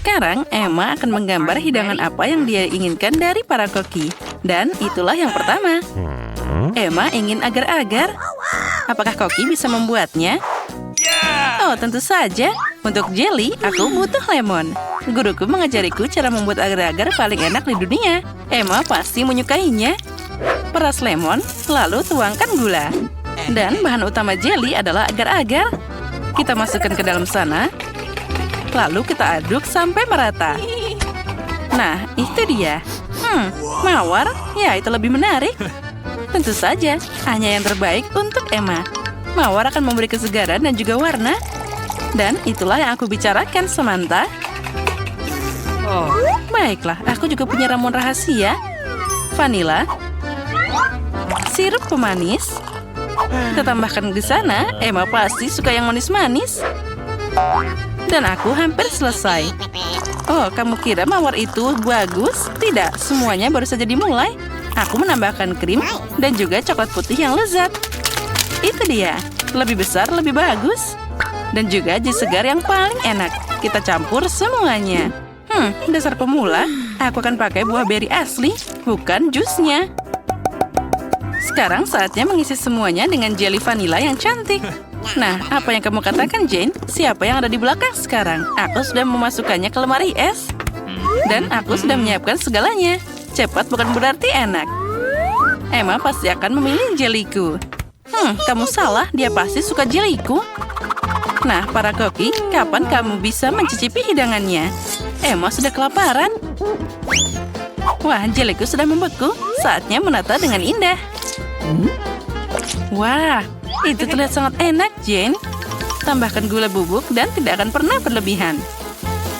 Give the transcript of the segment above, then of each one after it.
Sekarang, Emma akan menggambar hidangan apa yang dia inginkan dari para koki. Dan itulah yang pertama. Emma ingin agar-agar. Apakah koki bisa membuatnya? Oh, tentu saja. Untuk jelly, aku butuh lemon. Guruku mengajariku cara membuat agar-agar paling enak di dunia. Emma pasti menyukainya. Peras lemon, lalu tuangkan gula. Dan bahan utama jelly adalah agar-agar. Kita masukkan ke dalam sana. Lalu kita aduk sampai merata. Nah, itu dia. Mawar? Ya, itu lebih menarik. Tentu saja, hanya yang terbaik untuk Emma. Mawar akan memberi kesegaran dan juga warna. Dan itulah yang aku bicarakan, Samantha. Baiklah, aku juga punya ramuan rahasia. Vanila. Sirup pemanis. Kita tambahkan di sana. Emma pasti suka yang manis-manis. Dan aku hampir selesai. Oh, kamu kira mawar itu bagus? Tidak, semuanya baru saja dimulai. Aku menambahkan krim dan juga coklat putih yang lezat. Itu dia. Lebih besar, lebih bagus. Dan juga jus segar yang paling enak. Kita campur semuanya. Dasar pemula. Aku akan pakai buah beri asli, bukan jusnya. Sekarang saatnya mengisi semuanya dengan jelly vanila yang cantik. Nah, apa yang kamu katakan, Jane? Siapa yang ada di belakang sekarang? Aku sudah memasukkannya ke lemari es. Dan aku sudah menyiapkan segalanya. Cepat bukan berarti enak. Emma pasti akan memilih jeliku. Kamu salah. Dia pasti suka jeliku. Nah, para koki, kapan kamu bisa mencicipi hidangannya? Emma sudah kelaparan. Wah, jeliku sudah membeku. Saatnya menata dengan indah. Wah, itu terlihat sangat enak, Jane. Tambahkan gula bubuk dan tidak akan pernah berlebihan.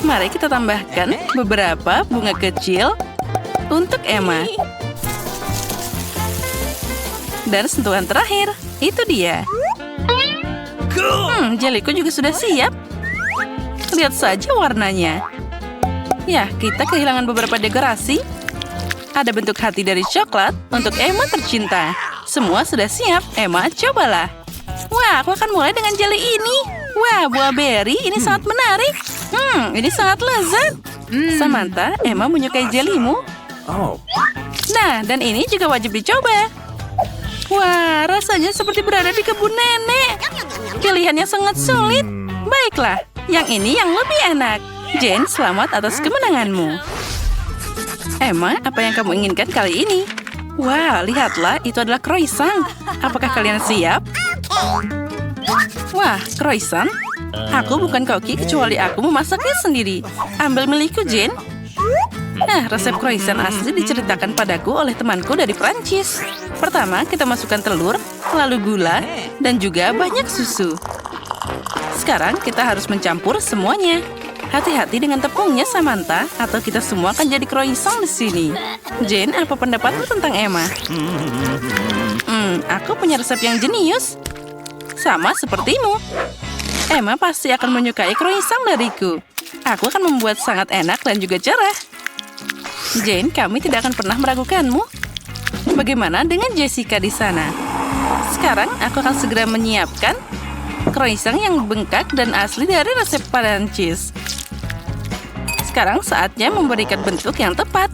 Mari kita tambahkan beberapa bunga kecil untuk Emma. Dan sentuhan terakhir, itu dia. Jeliku juga sudah siap. Lihat saja warnanya. Ya, kita kehilangan beberapa dekorasi. Ada bentuk hati dari coklat untuk Emma tercinta. Semua sudah siap. Emma, cobalah. Wah, aku akan mulai dengan jelly ini. Wah, buah beri ini sangat menarik. Ini sangat lezat. Samantha, Emma menyukai jellymu. Nah, dan ini juga wajib dicoba. Wah, rasanya seperti berada di kebun nenek. Pilihannya sangat sulit. Baiklah, yang ini yang lebih enak. Jane, selamat atas kemenanganmu. Emma, apa yang kamu inginkan kali ini? Wah, lihatlah, itu adalah croissant. Apakah kalian siap? Wah, croissant? Aku bukan koki kecuali aku memasaknya sendiri. Ambil milikku, Jane. Nah, resep croissant asli diceritakan padaku oleh temanku dari Prancis. Pertama, kita masukkan telur, lalu gula, dan juga banyak susu. Sekarang kita harus mencampur semuanya. Hati-hati dengan tepungnya, Samantha, atau kita semua akan jadi croissant di sini. Jane, apa pendapatmu tentang Emma? Aku punya resep yang jenius. Sama sepertimu. Emma pasti akan menyukai croissant dariku. Aku akan membuat sangat enak dan juga cerah. Jane, kami tidak akan pernah meragukanmu. Bagaimana dengan Jessica di sana? Sekarang aku akan segera menyiapkan croissant yang bengkak dan asli dari resep Prancis. Sekarang saatnya memberikan bentuk yang tepat.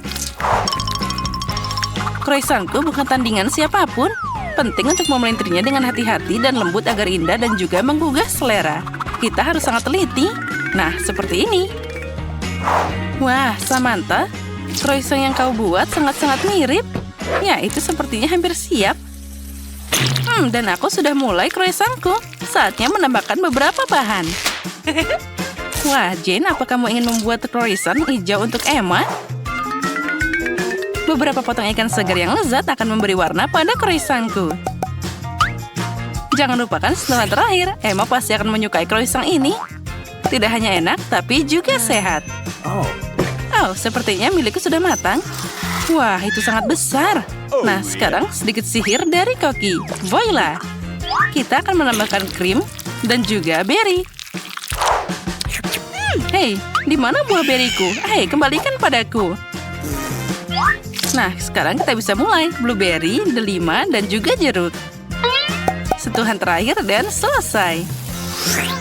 Croissantku bukan tandingan siapapun. Penting untuk memelintirnya dengan hati-hati dan lembut agar indah dan juga menggugah selera. Kita harus sangat teliti. Nah, seperti ini. Wah, Samantha, croissant yang kau buat sangat-sangat mirip. Ya, itu sepertinya hampir siap. Dan aku sudah mulai croissantku. Saatnya menambahkan beberapa bahan. Wah, Jane, apa kamu ingin membuat croissant hijau untuk Emma? Beberapa potong ikan segar yang lezat akan memberi warna pada croissantku. Jangan lupakan sentuhan terakhir. Emma pasti akan menyukai croissant ini. Tidak hanya enak, tapi juga sehat. Oh, sepertinya milikku sudah matang. Wah, itu sangat besar. Nah, sekarang sedikit sihir dari koki. Voila! Kita akan menambahkan krim dan juga beri. Hei, di mana buah beriku? Hei, kembalikan padaku. Nah, sekarang kita bisa mulai. Blueberry, delima, dan juga jeruk. Sentuhan terakhir dan selesai.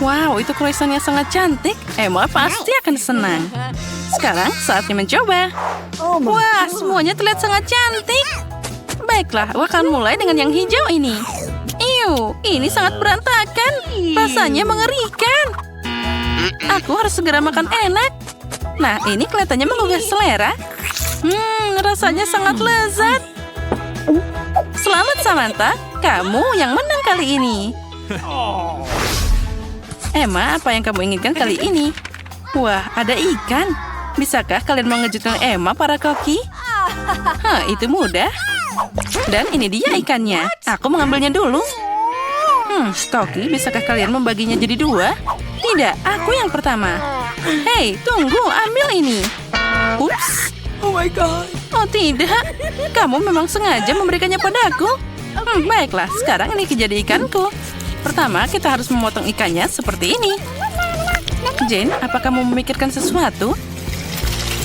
Wow, itu croissant yang sangat cantik. Emma pasti akan senang. Sekarang saatnya mencoba. Wah, semuanya terlihat sangat cantik. Baiklah, aku akan mulai dengan yang hijau ini. Iu, ini sangat berantakan. Rasanya mengerikan. Aku harus segera makan enak. Nah, ini kelihatannya menggugah selera. Rasanya sangat lezat. Selamat Samantha, kamu yang menang kali ini. Emma, apa yang kamu inginkan kali ini? Wah, ada ikan. Bisakah kalian mengejutkan Emma, para koki? Itu mudah. Dan ini dia ikannya. Aku mengambilnya dulu. Koki, bisakah kalian membaginya jadi 2? Tidak, aku yang pertama. Hei, tunggu, ambil ini. Ups. Oh my god. Oh tidak, kamu memang sengaja memberikannya padaku. Baiklah, sekarang ini jadi ikanku. Pertama, kita harus memotong ikannya seperti ini. Jane, apa kamu memikirkan sesuatu?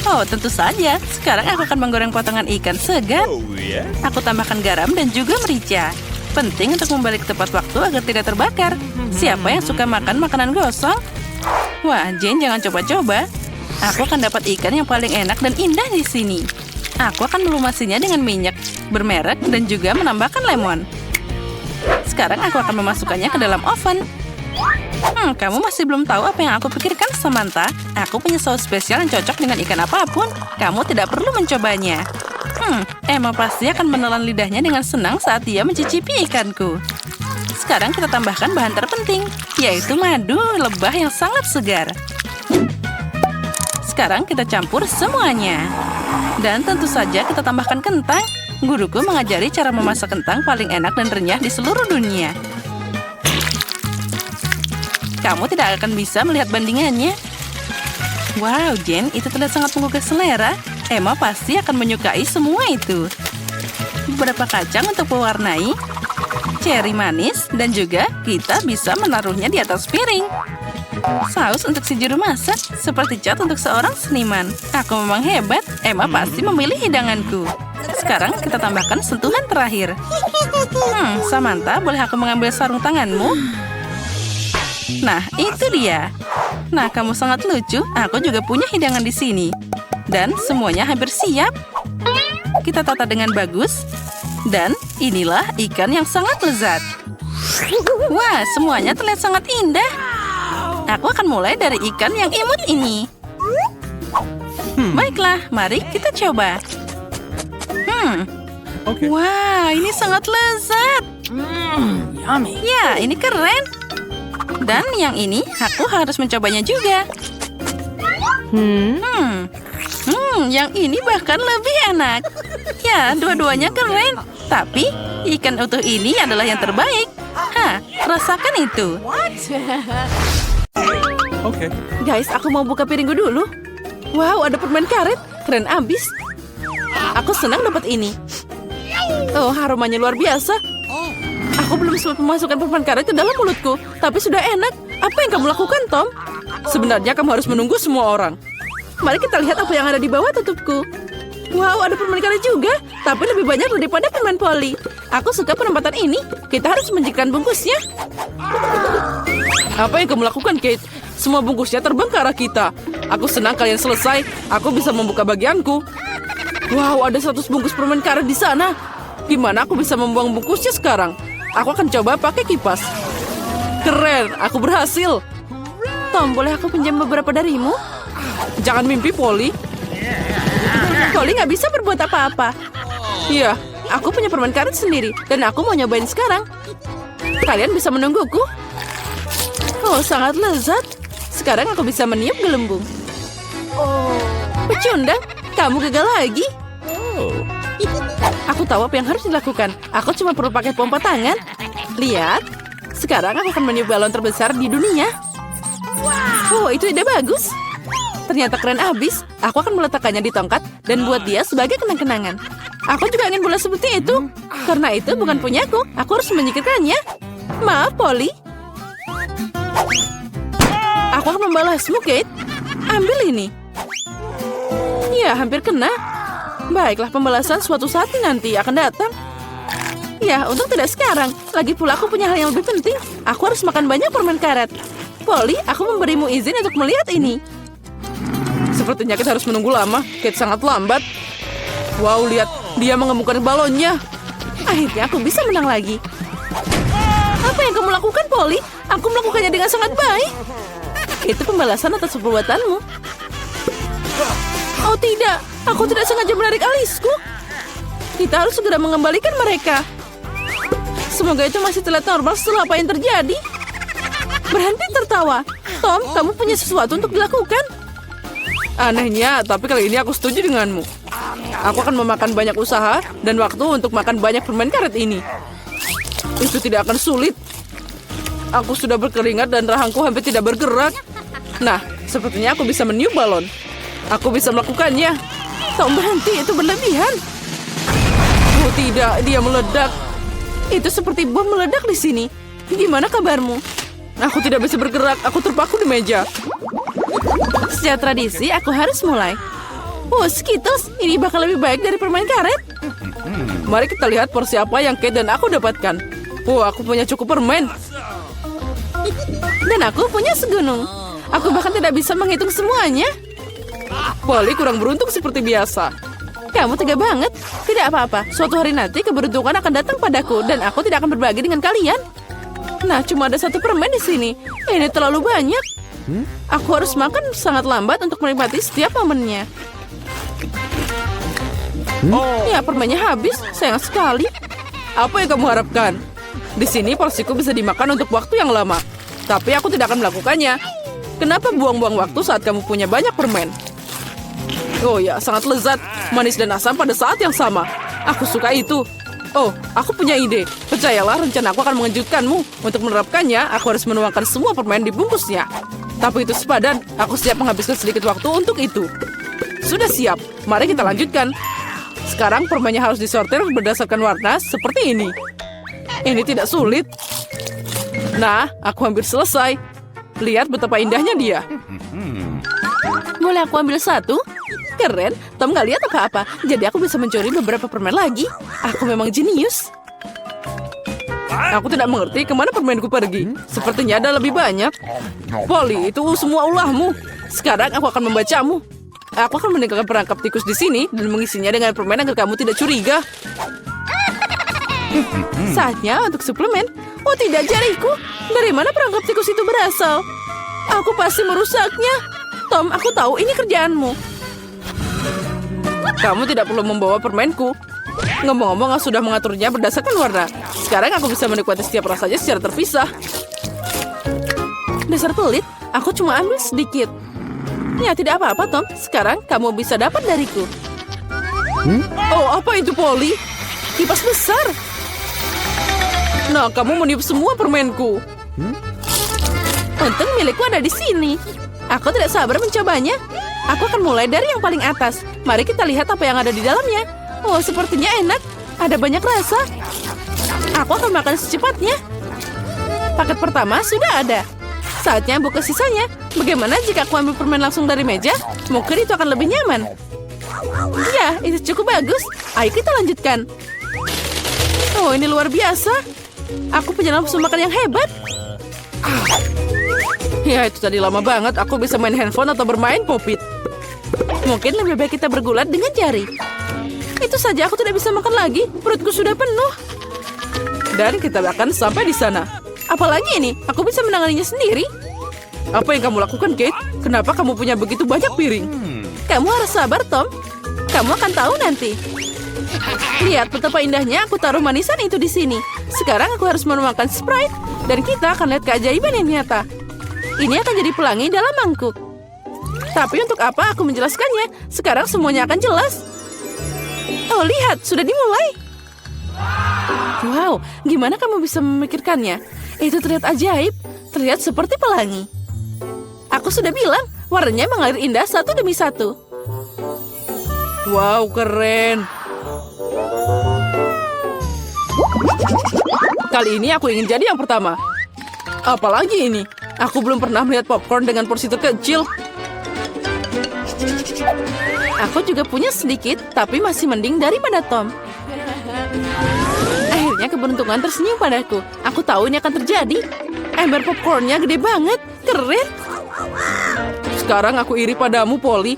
Oh, tentu saja. Sekarang aku akan menggoreng potongan ikan segar. Aku tambahkan garam dan juga merica. Penting untuk membalik tepat waktu agar tidak terbakar. Siapa yang suka makan makanan gosong? Wah, Jane, jangan coba-coba. Aku akan dapat ikan yang paling enak dan indah di sini. Aku akan melumasinya dengan minyak bermerek dan juga menambahkan lemon. Sekarang aku akan memasukkannya ke dalam oven. Kamu masih belum tahu apa yang aku pikirkan, Samantha? Aku punya saus spesial yang cocok dengan ikan apapun. Kamu tidak perlu mencobanya. Emma pasti akan menelan lidahnya dengan senang saat dia mencicipi ikanku. Sekarang kita tambahkan bahan terpenting, yaitu madu lebah yang sangat segar. Sekarang kita campur semuanya. Dan tentu saja kita tambahkan kentang. Guruku mengajari cara memasak kentang paling enak dan renyah di seluruh dunia. Kamu tidak akan bisa melihat bandingannya. Wow, Jane, itu terlihat sangat menggugah selera. Emma pasti akan menyukai semua itu. Beberapa kacang untuk mewarnai, ceri manis, dan juga kita bisa menaruhnya di atas piring. Saus untuk si juru masak, seperti cat untuk seorang seniman. Aku memang hebat, Emma pasti memilih hidanganku. Sekarang kita tambahkan sentuhan terakhir. Samantha, boleh aku mengambil sarung tanganmu? Nah, itu dia. Nah, kamu sangat lucu. Aku juga punya hidangan di sini. Dan semuanya hampir siap. Kita tata dengan bagus. Dan inilah ikan yang sangat lezat. Wah, semuanya terlihat sangat indah. Aku akan mulai dari ikan yang imut ini. Baiklah, mari kita coba. Okay. Wah, ini sangat lezat. Yummy. Ya, ini keren. Dan yang ini, aku harus mencobanya juga. Yang ini bahkan lebih enak. Ya, dua-duanya keren. Tapi, ikan utuh ini adalah yang terbaik. Rasakan itu. Okay. Guys, aku mau buka piringku dulu. Wow, ada permen karet. Keren abis. Aku senang dapat ini. Oh, aromanya luar biasa. Aku belum sempat memasukkan permen karet ke dalam mulutku. Tapi sudah enak. Apa yang kamu lakukan, Tom? Sebenarnya kamu harus menunggu semua orang. Mari kita lihat apa yang ada di bawah tutupku. Wow, ada permen karet juga. Tapi lebih banyak daripada permen poli. Aku suka penempatan ini. Kita harus menjikkan bungkusnya. Apa yang kamu lakukan, Kate? Semua bungkusnya terbang ke arah kita. Aku senang kalian selesai. Aku bisa membuka bagianku. Wow, ada 100 bungkus permen karet di sana. Gimana aku bisa membuang bungkusnya sekarang? Aku akan coba pakai kipas. Keren, aku berhasil. Tom, boleh aku pinjam beberapa darimu? Jangan mimpi, Polly. Polly nggak bisa berbuat apa-apa. Iya, aku punya permen karet sendiri. Dan aku mau nyobain sekarang. Kalian bisa menungguku? Oh, sangat lezat. Sekarang aku bisa meniup gelembung. Pecundang, kamu gagal lagi. Aku tahu apa yang harus dilakukan. Aku cuma perlu pakai pompa tangan. Lihat, sekarang aku akan meniup balon terbesar di dunia. Oh, itu ide bagus. Ternyata keren abis. Aku akan meletakkannya di tongkat dan buat dia sebagai kenang-kenangan. Aku juga ingin bola seperti itu. Karena itu bukan punyaku. Aku harus menyingkirkannya. Maaf, Polly. Aku akan membalasmu, Kate. Ambil ini. Ya, hampir kena. Baiklah, pembalasan suatu saat nanti akan datang. Ya, untung tidak sekarang. melarang. Lagi pula aku punya hal yang lebih penting. Aku harus makan banyak permen karet. Polly, aku memberimu izin untuk melihat ini. Sepertinya kita harus menunggu lama. Kate sangat lambat. Wow, lihat. Dia mengemukkan balonnya. Akhirnya aku bisa menang lagi. Apa yang kamu lakukan, Polly? Aku melakukannya dengan sangat baik. Itu pembalasan atas perbuatanmu. Oh tidak, aku tidak sengaja menarik alisku. Kita harus segera mengembalikan mereka. Semoga itu masih terlihat normal setelah apa yang terjadi. Berhenti tertawa. Tom, kamu punya sesuatu untuk dilakukan. Anehnya, tapi kali ini aku setuju denganmu. Aku akan memakan banyak usaha dan waktu untuk makan banyak permen karet ini. Itu tidak akan sulit. Aku sudah berkeringat dan rahangku hampir tidak bergerak. Nah, sepertinya aku bisa meniup balon. Aku bisa melakukannya. Tom, berhenti, itu berlebihan. Oh tidak, dia meledak. Itu seperti bom meledak di sini. Gimana kabarmu? Aku tidak bisa bergerak, aku terpaku di meja. Sejak tradisi, aku harus mulai. Oh, Skittles, ini bakal lebih baik dari permen karet. Mari kita lihat porsi apa yang Kate dan aku dapatkan. Oh, aku punya cukup permen. Dan aku punya segunung. Aku bahkan tidak bisa menghitung semuanya. Polly kurang beruntung seperti biasa. Kamu tega banget. Tidak apa-apa. Suatu hari nanti keberuntungan akan datang padaku dan aku tidak akan berbagi dengan kalian. Nah, cuma ada satu permen di sini. Ini terlalu banyak. Aku harus makan sangat lambat untuk menikmati setiap momennya. Ya, permennya habis. Sayang sekali. Apa yang kamu harapkan? Di sini porsiku bisa dimakan untuk waktu yang lama. Tapi aku tidak akan melakukannya. Kenapa buang-buang waktu saat kamu punya banyak permen? Oh ya, sangat lezat. Manis dan asam pada saat yang sama. Aku suka itu. Oh, aku punya ide. Percayalah, rencana aku akan mengejutkanmu. Untuk menerapkannya, aku harus menuangkan semua permen di bungkusnya. Tapi itu sepadan. Aku siap menghabiskan sedikit waktu untuk itu. Sudah siap. Mari kita lanjutkan. Sekarang permennya harus disortir berdasarkan warna seperti ini. Ini tidak sulit. Nah, aku hampir selesai. Lihat betapa indahnya dia. Boleh aku ambil satu? Keren, Tom nggak lihat apa-apa. Jadi aku bisa mencuri beberapa permen lagi. Aku memang jenius. Aku tidak mengerti kemana permenku pergi. Sepertinya ada lebih banyak. Polly, itu semua ulahmu. Sekarang aku akan membacamu. Aku akan meninggalkan perangkap tikus di sini dan mengisinya dengan permen agar kamu tidak curiga. Saatnya untuk suplemen. Oh tidak, jariku. Dari mana perangkap tikus itu berasal? Aku pasti merusaknya. Tom, aku tahu ini kerjaanmu. Kamu tidak perlu membawa permenku. Ngomong-ngomong, aku sudah mengaturnya berdasarkan warna. Sekarang aku bisa menikmati setiap rasanya secara terpisah. Dasar pelit, aku cuma ambil sedikit. Ya, tidak apa-apa, Tom. Sekarang kamu bisa dapat dariku. Oh, apa itu, Polly? Kipas besar. Nah, kamu meniup semua permenku. Untung milikku ada di sini. Aku tidak sabar mencobanya. Aku akan mulai dari yang paling atas. Mari kita lihat apa yang ada di dalamnya. Oh, sepertinya enak. Ada banyak rasa. Aku akan makan secepatnya. Paket pertama sudah ada. Saatnya buka sisanya. Bagaimana jika aku ambil permen langsung dari meja? Mungkin itu akan lebih nyaman. Ya, itu cukup bagus. Ayo kita lanjutkan. Oh, ini luar biasa. Aku punya nafsu makan yang hebat. Ya, itu tadi lama banget. Aku bisa main handphone atau bermain popit. Mungkin lebih baik kita bergulat dengan jari. Itu saja, aku tidak bisa makan lagi. Perutku sudah penuh. Dan kita akan sampai di sana. Apalagi ini? Aku bisa menanganinya sendiri. Apa yang kamu lakukan, Kate? Kenapa kamu punya begitu banyak piring? Kamu harus sabar, Tom. Kamu akan tahu nanti. Lihat betapa indahnya aku taruh manisan itu di sini. Sekarang aku harus menuangkan Sprite. Dan kita akan lihat keajaiban yang nyata. Ini akan jadi pelangi dalam mangkuk. Tapi untuk apa aku menjelaskannya? Sekarang semuanya akan jelas. Oh, lihat, sudah dimulai. Wow, gimana kamu bisa memikirkannya? Itu terlihat ajaib. Terlihat seperti pelangi. Aku sudah bilang, warnanya mengalir indah satu demi satu. Wow, keren. Kali ini aku ingin jadi yang pertama. Apalagi ini? Aku belum pernah melihat popcorn dengan porsi terkecil. Aku juga punya sedikit, tapi masih mending daripada Tom. Akhirnya keberuntungan tersenyum padaku. Aku tahu ini akan terjadi. Ember popcornnya gede banget. Keren. Sekarang aku iri padamu, Polly.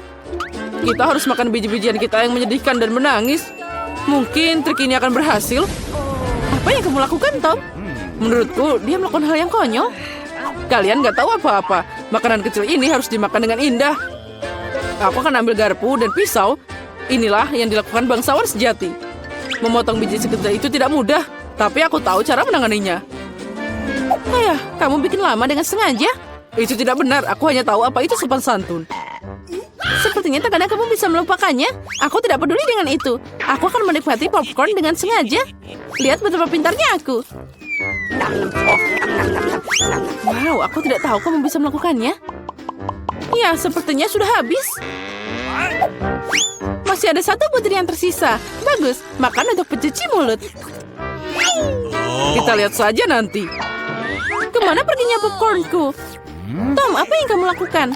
Kita harus makan biji-bijian kita yang menyedihkan dan menangis. Mungkin trik ini akan berhasil. Apa yang kamu lakukan, Tom? Menurutku, dia melakukan hal yang konyol. Kalian gak tahu apa-apa. Makanan kecil ini harus dimakan dengan indah. Aku akan ambil garpu dan pisau. Inilah yang dilakukan bangsawan sejati. Memotong biji sekecil itu tidak mudah, tapi aku tahu cara menanganinya. Ayah, kamu bikin lama dengan sengaja? Itu tidak benar, aku hanya tahu apa itu sopan santun. Sepertinya terkadang kamu bisa melupakannya. Aku tidak peduli dengan itu. Aku akan menikmati popcorn dengan sengaja. Lihat betapa pintarnya aku. Wow, aku tidak tahu kamu bisa melakukannya. Ya, sepertinya sudah habis. Masih ada satu butir yang tersisa. Bagus, makan untuk pencuci mulut. Kita lihat saja nanti. Kemana perginya popcornku? Tom, apa yang kamu lakukan?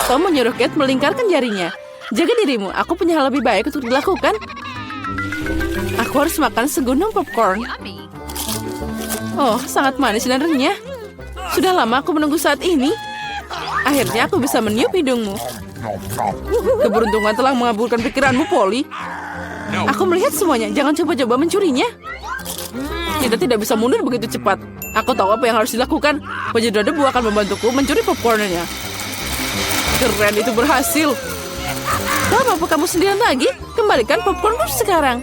Tom menyuruh Kate melingkarkan jarinya. Jaga dirimu, aku punya hal lebih baik untuk dilakukan. Aku harus makan segunung popcorn. Oh, sangat manis dan renyah. Sudah lama aku menunggu saat ini. Akhirnya aku bisa meniup hidungmu. Keberuntungan telah mengabulkan pikiranmu, Polly. Aku melihat semuanya, jangan coba-coba mencurinya. Kita tidak bisa mundur begitu cepat. Aku tahu apa yang harus dilakukan. Penyedot debu akan membantuku mencuri popcornnya. Keren, itu berhasil. Tom, apa kamu sendirian lagi? Kembalikan popcornku sekarang.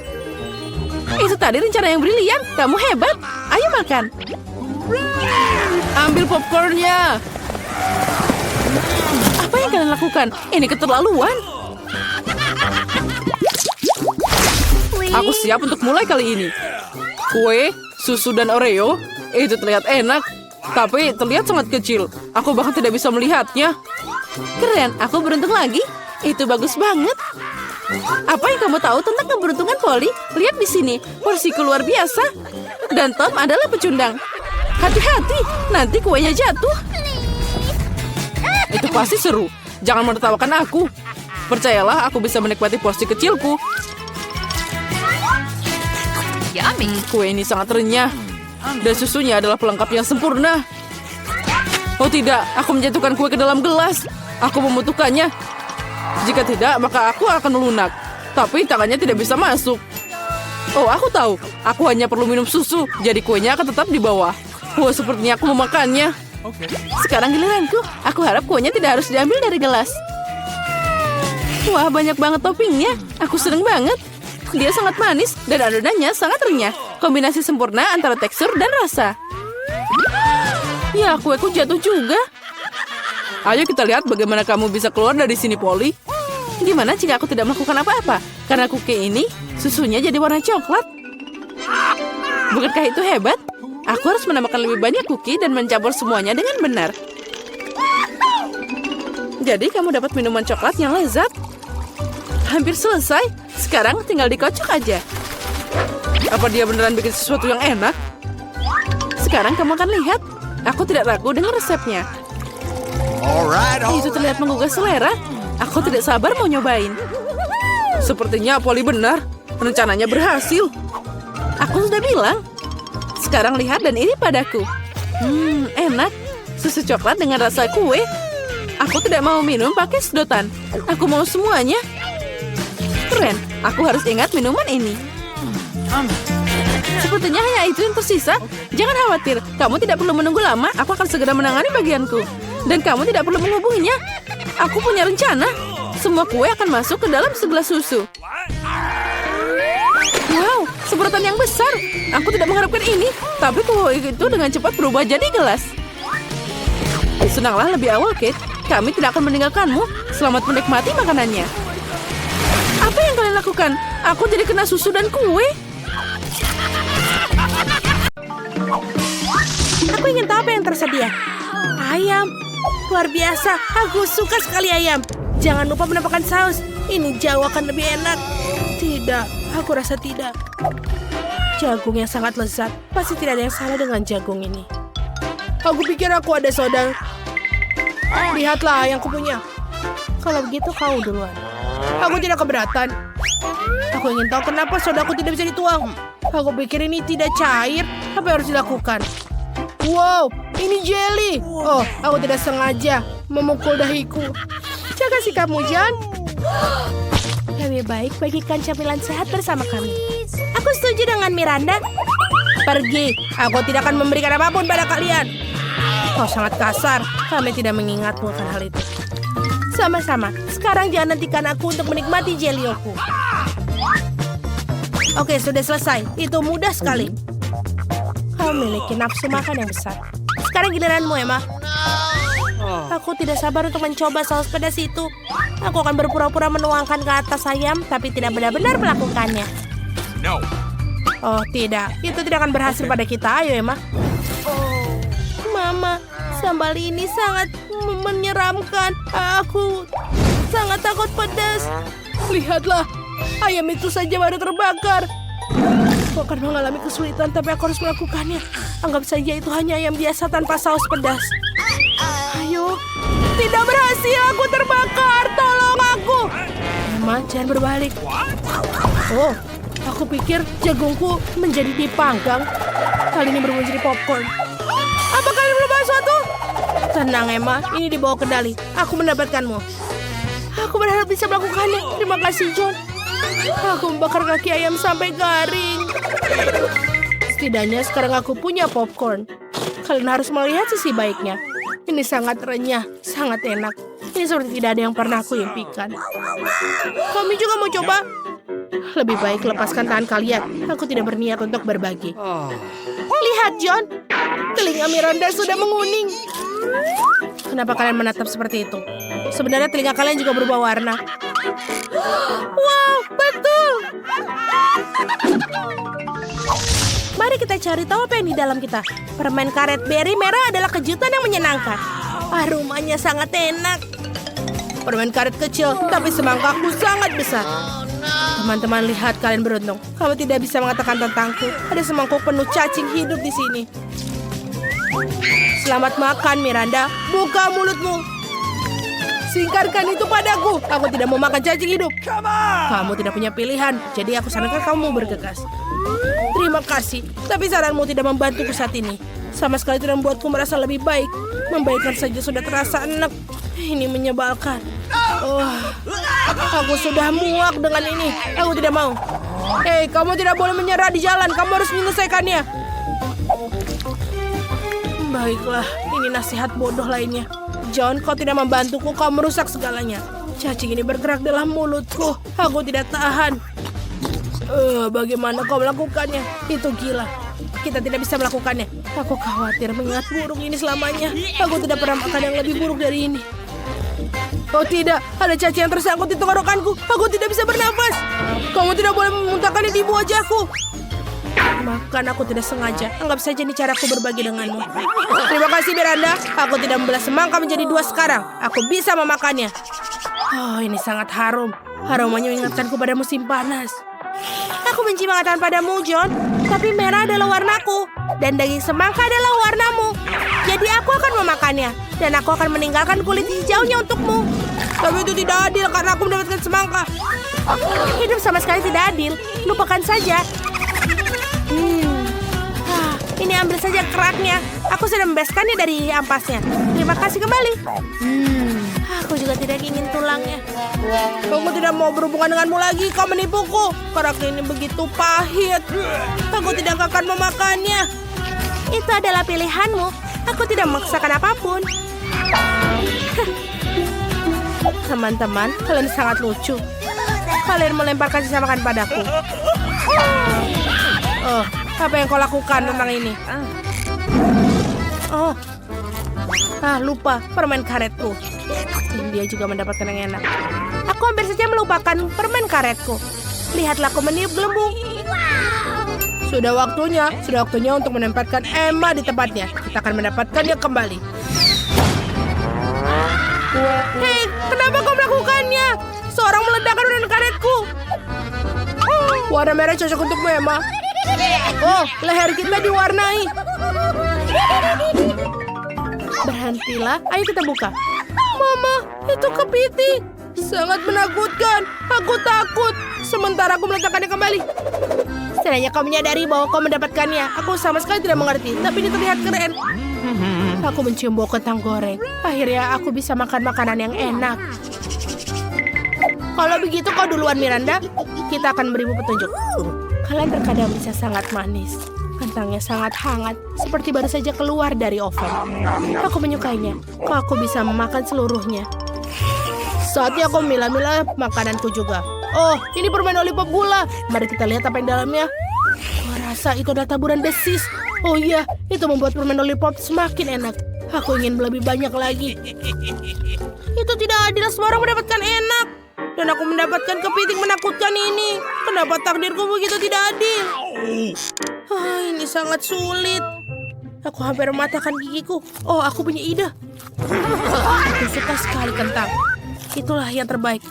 Itu tadi rencana yang brilian. Kamu hebat. Ayo makan. Ambil popcornnya. Apa yang kalian lakukan? Ini keterlaluan. Aku siap untuk mulai kali ini. Kue, susu, dan Oreo. Itu terlihat enak, tapi terlihat sangat kecil. Aku bahkan tidak bisa melihatnya. Keren, aku beruntung lagi. Itu bagus banget. Apa yang kamu tahu tentang keberuntungan, Polly? Lihat di sini, porsiku luar biasa. Dan Tom adalah pecundang. Hati-hati, nanti kuenya jatuh. Itu pasti seru. Jangan menertawakan aku. Percayalah, aku bisa menikmati porsi kecilku. Kue ini sangat renyah. Dan susunya adalah pelengkap yang sempurna. Oh tidak, aku menjatuhkan kue ke dalam gelas. Aku membutuhkannya. Jika tidak, maka aku akan melunak. Tapi tangannya tidak bisa masuk. Oh, aku tahu. Aku hanya perlu minum susu. Jadi kuenya akan tetap di bawah. Wah, sepertinya aku memakannya. Sekarang giliranku. Aku harap kuenya tidak harus diambil dari gelas. Wah, banyak banget toppingnya. Aku seneng banget. Dia sangat manis dan adonannya sangat renyah. Kombinasi sempurna antara tekstur dan rasa. Ya, kueku jatuh juga. Ayo kita lihat bagaimana kamu bisa keluar dari sini, Polly. Gimana jika aku tidak melakukan apa-apa? Karena cookie ini, susunya jadi warna coklat. Bukankah itu hebat? Aku harus menambahkan lebih banyak cookie dan mencampur semuanya dengan benar. Jadi kamu dapat minuman coklat yang lezat. Hampir selesai. Sekarang tinggal dikocok aja. Apa dia beneran bikin sesuatu yang enak? Sekarang kamu akan lihat. Aku tidak ragu dengan resepnya. Itu terlihat menggugah selera. Aku tidak sabar mau nyobain. Sepertinya Polly benar. Rencananya berhasil. Aku sudah bilang. Sekarang lihat dan iri padaku. Enak. Susu coklat dengan rasa kue. Aku tidak mau minum pakai sedotan. Aku mau semuanya. Keren. Aku harus ingat minuman ini. Sepertinya hanya itu yang tersisa. Jangan khawatir. Kamu tidak perlu menunggu lama. Aku akan segera menangani bagianku. Dan kamu tidak perlu menghubunginya. Aku punya rencana. Semua kue akan masuk ke dalam segelas susu. Wow, semprotan yang besar. Aku tidak mengharapkan ini. Tapi kue itu dengan cepat berubah jadi gelas. Senanglah lebih awal, Kate. Kami tidak akan meninggalkanmu. Selamat menikmati makanannya. Apa yang kalian lakukan? Aku jadi kena susu dan kue. Aku ingin tahu apa yang tersedia. Ayam. Luar biasa. Aku suka sekali ayam. Jangan lupa menambahkan saus. Ini jauh akan lebih enak. Tidak, aku rasa tidak. Jagung yang sangat lezat. Pasti tidak ada yang salah dengan jagung ini. Aku pikir aku ada soda. Lihatlah yang kupunya. Kalau begitu kau duluan. Aku tidak keberatan. Aku ingin tahu kenapa sodaku tidak bisa dituang. Aku pikir ini tidak cair. Apa yang harus dilakukan? Wow, ini jelly. Oh, aku tidak sengaja memukul dahiku. Jaga sikapmu, John. Lebih baik bagikan camilan sehat bersama kami. Aku setuju dengan Miranda. Pergi, aku tidak akan memberikan apapun pada kalian. Kau sangat kasar. Kami tidak mengingatmu akan hal itu. Sama-sama. Sekarang jangan hentikan aku untuk menikmati jelioku. Oke, sudah selesai. Itu mudah sekali. Kau memiliki nafsu makan yang besar. Sekarang giliranmu, Emma. Aku tidak sabar untuk mencoba saus pedas itu. Aku akan berpura-pura menuangkan ke atas ayam, tapi tidak benar-benar melakukannya. No. Oh, tidak. Itu tidak akan berhasil pada kita. Ayo, Emma. Mama, sambal ini sangat menyeramkan. Aku sangat takut pedas. Lihatlah, ayam itu saja baru terbakar. Aku akan mengalami kesulitan, tapi aku harus melakukannya. Anggap saja itu hanya ayam biasa tanpa saus pedas. Ayo, tidak berhasil. Aku terbakar. Tolong aku. Emma, jangan berbalik. Oh, aku pikir jagungku menjadi dipanggang. Kali ini berubah menjadi popcorn. Apa kalian belum bahas sesuatu? Tenang, Emma. Ini dibawa kendali. Aku mendapatkanmu. Aku berharap bisa melakukannya. Terima kasih, John. Aku membakar kaki ayam sampai garing. Setidaknya sekarang aku punya popcorn. Kalian harus melihat sisi baiknya. Ini sangat renyah, sangat enak. Ini seperti tidak ada yang pernah aku impikan. Kami juga mau coba. Lebih baik lepaskan tangan kalian. Aku tidak berniat untuk berbagi. Lihat, John. Telinga Miranda sudah menguning. Kenapa kalian menatap seperti itu? Sebenarnya telinga kalian juga berubah warna. Wow, betul. Mari kita cari tahu apa yang di dalam kita. Permen karet berry merah adalah kejutan yang menyenangkan. Aromanya sangat enak. Permen karet kecil, tapi semangkaku sangat besar. Teman-teman, lihat, kalian beruntung. Kamu tidak bisa mengatakan tentangku. Ada semangkuk penuh cacing hidup di sini. Selamat makan, Miranda. Buka mulutmu. Singkarkan itu padaku. Aku tidak mau makan cacing hidup. Kamu tidak punya pilihan. Jadi aku sarankan kamu bergegas. Terima kasih. Tapi saranmu tidak membantuku saat ini. Sama sekali tidak membuatku merasa lebih baik. Membaikkan saja sudah terasa enak. Ini menyebalkan. Aku sudah muak dengan ini. Aku tidak mau. Hei, kamu tidak boleh menyerah di jalan. Kamu harus menyelesaikannya. Baiklah, ini nasihat bodoh lainnya. John, kau tidak membantuku. Kau merusak segalanya. Cacing ini bergerak dalam mulutku. Aku tidak tahan. Bagaimana kau melakukannya? Itu gila. Kita tidak bisa melakukannya. Aku khawatir mengingat burung ini selamanya. Aku tidak pernah makan yang lebih buruk dari ini. Oh tidak, ada cacing yang tersangkut di tenggorokanku. Aku tidak bisa bernafas. Kamu tidak boleh memuntahkannya di wajahku. Makan aku tidak sengaja. Anggap saja ini caraku berbagi denganmu. Terima kasih, Miranda. Aku tidak membelah semangka menjadi 2 sekarang. Aku bisa memakannya. Oh, ini sangat harum. Aromanya mengingatkanku pada musim panas. Aku benci mengatakan padamu, John. Tapi merah adalah warnaku. Dan daging semangka adalah warnamu. Jadi aku akan memakannya. Dan aku akan meninggalkan kulit hijaunya untukmu. Tapi itu tidak adil karena aku mendapatkan semangka. Hidup sama sekali tidak adil. Lupakan saja. Ini ambil saja keraknya. Aku sudah membebaskannya dari ampasnya. Terima kasih kembali. Aku juga tidak ingin tulangnya. Aku tidak mau berhubungan denganmu lagi. Kau menipuku. Kerak ini begitu pahit. Aku tidak akan memakannya. Itu adalah pilihanmu. Aku tidak memaksakan apapun. Teman-teman, kalian sangat lucu. Kalian melemparkan sisa makan padaku. Oh, apa yang kau lakukan tentang ini? Lupa permen karetku. Dia juga mendapatkan yang enak. Aku hampir saja melupakan permen karetku. Lihatlah, aku meniup gelembung. Sudah waktunya untuk menempatkan Emma di tempatnya. Kita akan mendapatkannya kembali. Hei, kenapa kau melakukannya? Seorang meledakkan permen karetku. Warna merah cocok untukmu, Emma. Oh, leher kita diwarnai. Berhentilah, ayo kita buka. Mama, itu kepiting. Sangat menakutkan. Aku takut. Sementara aku meletakkannya kembali. Setidaknya kau menyadari bahwa kau mendapatkannya. Aku sama sekali tidak mengerti, tapi ini terlihat keren. Aku mencium bau kentang goreng. Akhirnya aku bisa makan makanan yang enak. Kalau begitu kau duluan Miranda, kita akan berimu petunjuk. Kalian terkadang bisa sangat manis. Kentangnya sangat hangat, seperti baru saja keluar dari oven. Aku menyukainya. Kok aku bisa memakan seluruhnya? Saatnya aku memilah-milah makananku juga. Oh, ini permen lollipop gula. Mari kita lihat apa yang dalamnya. Aku rasa itu adalah taburan desis. Oh iya, itu membuat permen lollipop semakin enak. Aku ingin lebih banyak lagi. Itu tidak adil, semua orang mendapatkan enak. Dan aku mendapatkan kepiting menakutkan ini. Kenapa takdirku begitu tidak adil? Ini sangat sulit. Aku hampir mematahkan gigiku. Oh, aku punya ide. Aku suka sekali kentang. Itulah yang terbaik.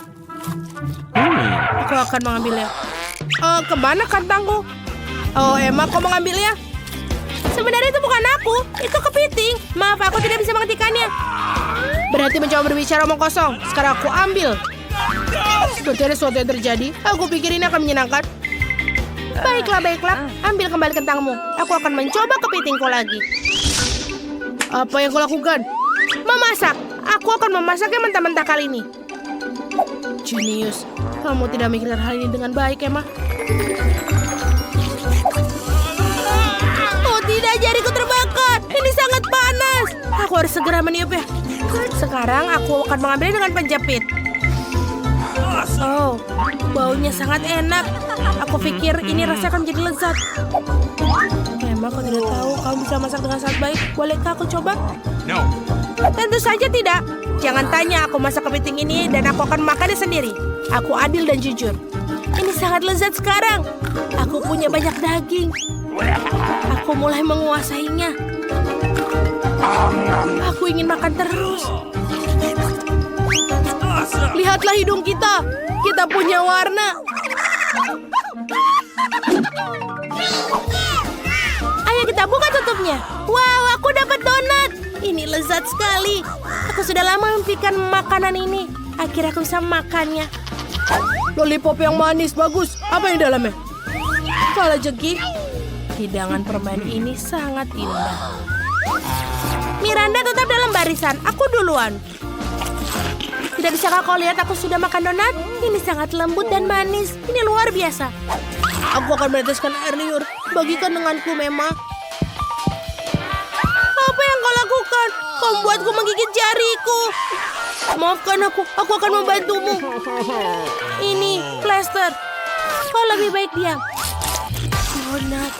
Aku akan mengambilnya. Kemana kentangku? Oh, Emma, kau mengambilnya? Sebenarnya itu bukan aku. Itu kepiting. Maaf, aku tidak bisa menghentikannya. Berarti mencoba berbicara omong kosong. Sekarang aku ambil. Seperti ada sesuatu yang terjadi. Aku pikir ini akan menyenangkan. Baiklah. Ambil kembali kentangmu. Aku akan mencoba kepitingku lagi. Apa yang kau lakukan? Memasak. Aku akan memasaknya mentah-mentah kali ini. Jenius. Kamu tidak memikirkan hal ini dengan baik, Emma. Oh tidak, jariku terbakar. Ini sangat panas. Aku harus segera meniupnya. Sekarang aku akan mengambilnya dengan penjepit. Oh, baunya sangat enak. Aku pikir ini rasanya akan menjadi lezat. Emma, kau tidak tahu kamu bisa masak dengan sangat baik. Bolehkah aku coba? No. Tentu saja tidak. Jangan tanya, aku masak kepiting ini dan aku akan makannya sendiri. Aku adil dan jujur. Ini sangat lezat sekarang. Aku punya banyak daging. Aku mulai menguasainya. Aku ingin makan terus. Lihatlah hidung kita. Kita punya warna. Ayo kita buka tutupnya. Wow, aku dapat donat. Ini lezat sekali. Aku sudah lama memimpikan makanan ini. Akhirnya aku bisa makannya. Lollipop yang manis, bagus. Apa yang dalamnya? Kalau jegi, hidangan permen ini sangat indah. Miranda tetap dalam barisan. Aku duluan. Tidak bisakah kau lihat aku sudah makan donat? Ini sangat lembut dan manis. Ini luar biasa. Aku akan meneteskan air liur. Bagikan denganku, Mema. Apa yang kau lakukan? Kau membuatku menggigit jariku. Maafkan aku akan membantumu. Ini plester. Kau lebih baik diam. Donat.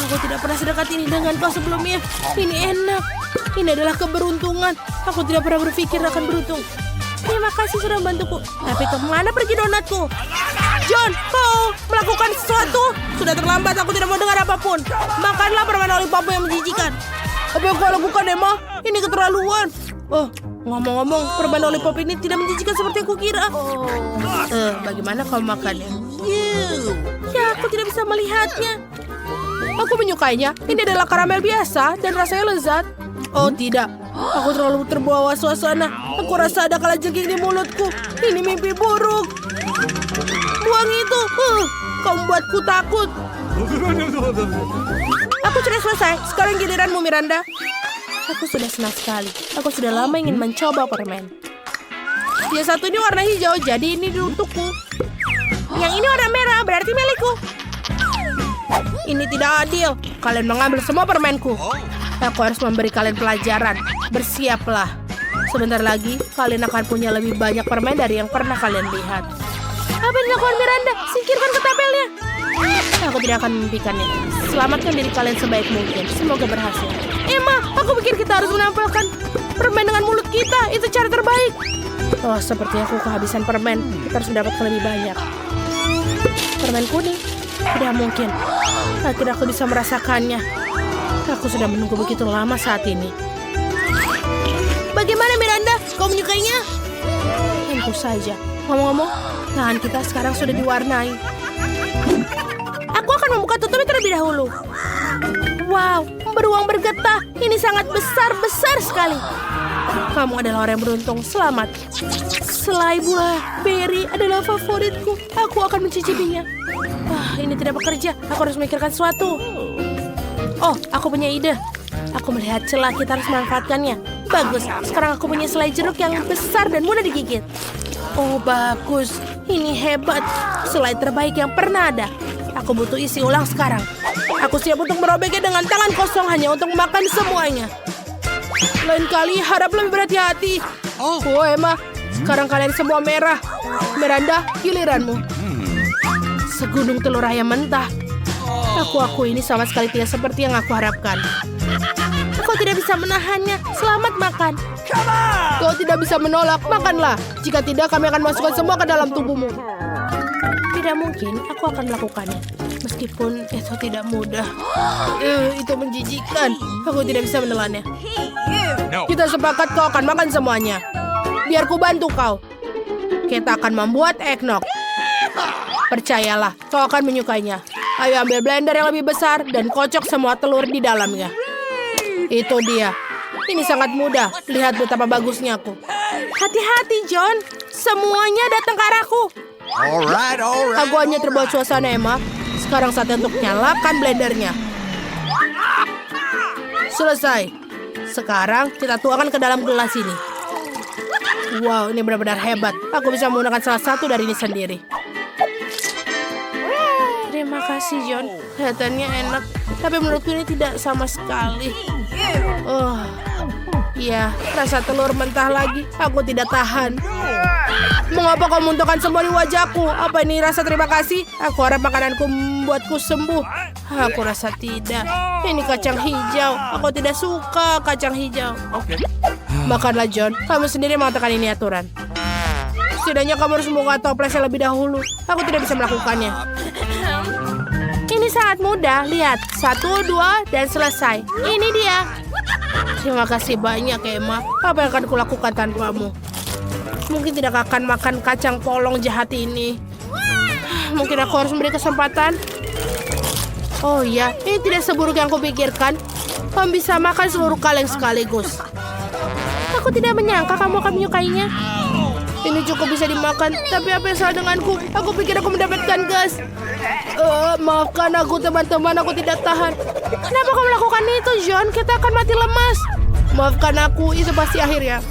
Aku tidak pernah sedekat ini dengan kau sebelumnya. Ini enak. Ini adalah keberuntungan. Aku tidak pernah berpikir akan beruntung. Terima kasih sudah membantuku. Tapi kemana pergi donatku? John, kau melakukan sesuatu. Sudah terlambat, aku tidak mau dengar apapun. Makanlah permen lollipop yang menjijikan. Apa yang kau lakukan, Emma? Ini keterlaluan. Oh, ngomong-ngomong, permen lollipop ini tidak menjijikan seperti yang kukira. Bagaimana kau makannya? Ya, aku tidak bisa melihatnya. Aku menyukainya. Ini adalah karamel biasa dan rasanya lezat. Oh tidak, aku terlalu terbawa suasana. Aku rasa ada kalajengking di mulutku. Ini mimpi buruk. Buang itu. Kau membuatku takut. Aku sudah selesai. Sekarang giliranmu, Miranda. Aku sudah senang sekali. Aku sudah lama ingin mencoba permen. Yang satu ini warna hijau, jadi ini untukku. Yang ini warna merah, berarti milikku. Ini tidak adil. Kalian mengambil semua permenku. Aku harus memberi kalian pelajaran. Bersiaplah. Sebentar lagi, kalian akan punya lebih banyak permen dari yang pernah kalian lihat. Apa yang dilakukan Miranda? Singkirkan ketapelnya. Aku tidak akan memimpikannya. Selamatkan diri kalian sebaik mungkin. Semoga berhasil. Emma, aku pikir kita harus menampilkan permen dengan mulut kita. Itu cara terbaik. Oh, seperti aku kehabisan permen. Kita harus mendapatkan lebih banyak. Permen kuning. Tidak mungkin. Akhirnya aku bisa merasakannya. Aku sudah menunggu begitu lama saat ini. Bagaimana Miranda? Kau menyukainya? Tentu saja. Ngomong-ngomong, tangan kita sekarang sudah diwarnai. Aku akan membuka tutupnya terlebih dahulu. Wow, beruang bergetah. Ini sangat besar sekali. Kamu adalah orang yang beruntung. Selamat. Selai buah beri adalah makanan favoritku. Aku akan mencicipinya. Ini tidak bekerja. Aku harus memikirkan sesuatu. Oh, aku punya ide. Aku melihat celah, kita harus memanfaatkannya. Bagus, sekarang aku punya selai jeruk yang besar dan mudah digigit. Oh, bagus. Ini hebat. Selai terbaik yang pernah ada. Aku butuh isi ulang sekarang. Aku siap untuk merobeknya dengan tangan kosong hanya untuk makan semuanya. Lain kali harap lebih berhati-hati. Oh, Emma. Sekarang kalian semua merah. Miranda, giliranmu. Segunung telur ayam mentah. Aku ini sama sekali tidak seperti yang aku harapkan. Kau tidak bisa menahannya. Selamat makan. Kau tidak bisa menolak. Makanlah. Jika tidak, kami akan masukkan semua ke dalam tubuhmu. Tidak mungkin. Aku akan melakukannya. Meskipun itu tidak mudah. Itu menjijikkan. Aku tidak bisa menelannya. Kita sepakat kau akan makan semuanya. Biar ku bantu kau. Kita akan membuat eggnog. Percayalah, kau akan menyukainya. Ayo ambil blender yang lebih besar dan kocok semua telur di dalamnya. Itu dia. Ini sangat mudah. Lihat betapa bagusnya aku. Hati-hati, John. Semuanya datang ke arahku. Alright. Aku hanya terbuat suasana, Emma. Sekarang saatnya untuk nyalakan blendernya. Selesai. Sekarang kita tuangkan ke dalam gelas ini. Wow, ini benar-benar hebat. Aku bisa menggunakan salah satu dari ini sendiri. Terima kasih, John. Kelihatannya enak. Tapi menurutku ini tidak sama sekali. Iya, rasa telur mentah lagi. Aku tidak tahan. Mengapa kau muntahkan semua di wajahku? Apa ini rasa terima kasih? Aku harap makananku membuatku sembuh. Aku rasa tidak. Ini kacang hijau. Aku tidak suka kacang hijau. Makanlah, John. Kamu sendiri mengatakan ini aturan. Setidaknya kamu harus membuka toplesnya lebih dahulu. Aku tidak bisa melakukannya. Ini sangat mudah. Lihat. 1, 2, dan selesai. Ini dia. Terima kasih banyak, Emma. Apa yang akan kulakukan tanpamu? Mungkin tidak akan makan kacang polong jahat ini. Mungkin aku harus memberi kesempatan. Oh iya, ini tidak seburuk yang kupikirkan. Kamu bisa makan seluruh kaleng sekaligus. Aku tidak menyangka kamu akan menyukainya. Ini cukup bisa dimakan, tapi apa yang salah denganku? Aku pikir aku mendapatkan gas. Maafkan aku, teman-teman, aku tidak tahan. Kenapa kau melakukan itu, John? Kita akan mati lemas. Maafkan aku, itu pasti akhirnya.